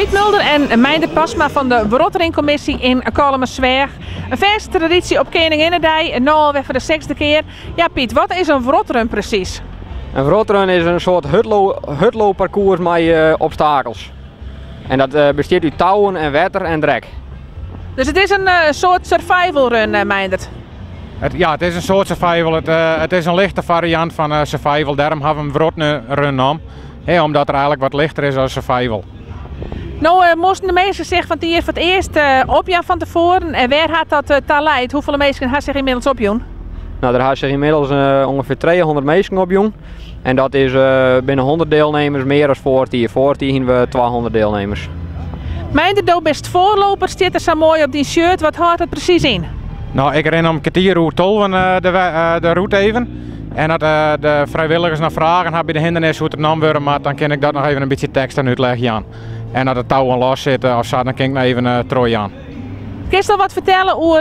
Piet Mulder en Meinde Pasma van de Wrottering-commissie in Kalmersweg. Een verse traditie op Koninginnedij, en nu alweer voor de 6e keer. Ja Piet, wat is een wrotteren precies? Een wrotteren is een soort hutloopparcours met obstakels. En dat bestaat uit touwen en water en drek. Dus het is een soort survival run, Meindert? Ja, het is een soort survival. Het is een lichte variant van survival. Daarom hebben we hem wrotteren run om. Omdat er eigenlijk wat lichter is als survival. Nou, moesten de mensen zich van hier voor het eerst opjagen van tevoren. En waar had dat leid? Hoeveel mensen hebben zich inmiddels opjoen? Nou, daar hebben zich inmiddels ongeveer 200 mensen opjoen. En dat is binnen 100 deelnemers meer dan voordien. Voordien hebben we 200 deelnemers. Meindert, do best voorloper, staat er zo mooi op die shirt. Wat houdt het precies in? Nou, ik ren om een kwartier hoe tolven de route even. En dat de vrijwilligers naar vragen hebben bij de hindernis hoe het genomen wordt, maar dan kan ik dat nog even een beetje tekst en uitleggen aan. En dat de touwen los zitten of zo, dan kan ik nog even trooien aan. Kun je al wat vertellen over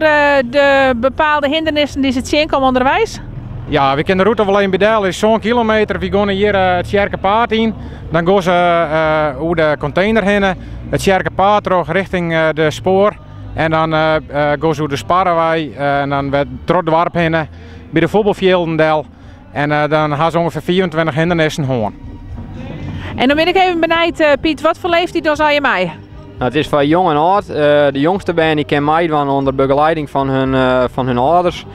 de bepaalde hindernissen die zitten komen onderwijs? Ja, we kennen de route wel een bedel, is zo'n kilometer. We gaan hier het Sjerkenpaard in. Dan gaan ze over de container heen, het Sjerkenpaard terug richting de spoor. En dan gaan ze over de Sparreweg en dan weer terug de warp heen bij de voetbalvelden. En dan gaan ze ongeveer 24 hindernissen gewoon. En dan ben ik even benieuwd, Piet, wat voor leeftijd dan zou je mij? Nou, het is van jong en oud. De jongste band die kan meedoen onder begeleiding van hun ouders.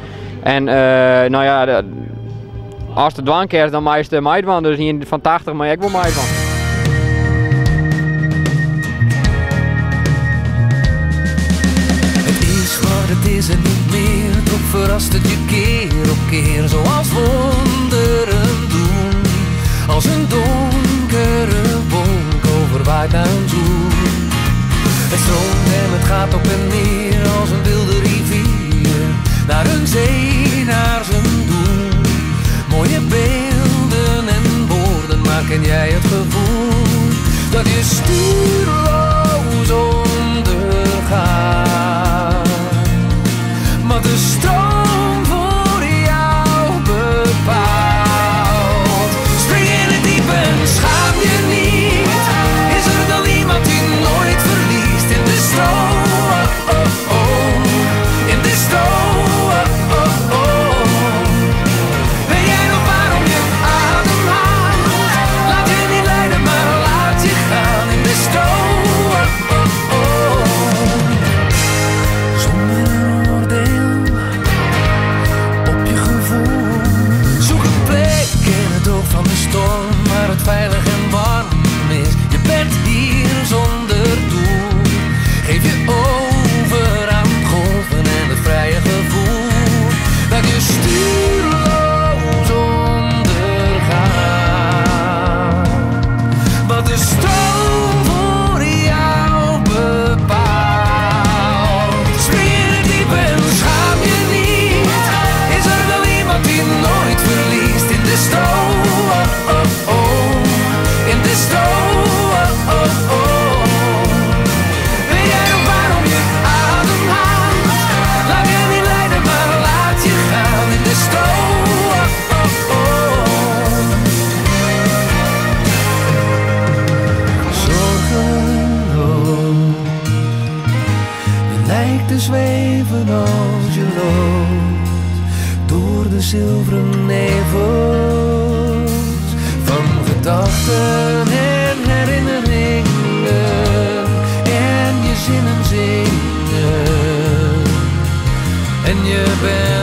En nou ja, als het dwang is, dan meest meedoen. Dus hier van 80 maar ik wil meedoen. Het is wat het is en niet meer. Toch verrast het je keer op keer. Zoals wonderen doen. Als een donkere wolk overwaait naar een zoen. Het stroomt en het gaat op en neer als een wilde rivier. Naar een zee, naar zijn doel. Mooie beelden en woorden maken jij het gevoel dat je stuurloos ondergaat. Maar de stroom voor jou bepaalt. Spring in het diep en schaam je niet. Is er dan iemand die nooit verliest in de stroom? In de stroom. Weet jij nog waarom je adem haalt? Laat je niet leiden, maar laat je gaan in de stroom. Zonder een oordeel op je gevoel. Zoek een plek in het oog van de storm waar het veilig en warm is. Je bent hier zonder doel. Geef je over aan golven en het vrije gevoel dat je stuurloos ondergaat. Wat de stroom voor jou bepaalt. Spring in het diep en schaam je niet. Is er wel iemand die nooit verliest in de stroom? In de stroom. Weet jij nog waarom je adem haalt? Laat je niet leiden, maar laat je gaan in de stroom. Zorgeloos. Je lijkt te zweven als je loopt door de zilveren nevels van gedachten en herinneringen en je zinnen zingen en je bent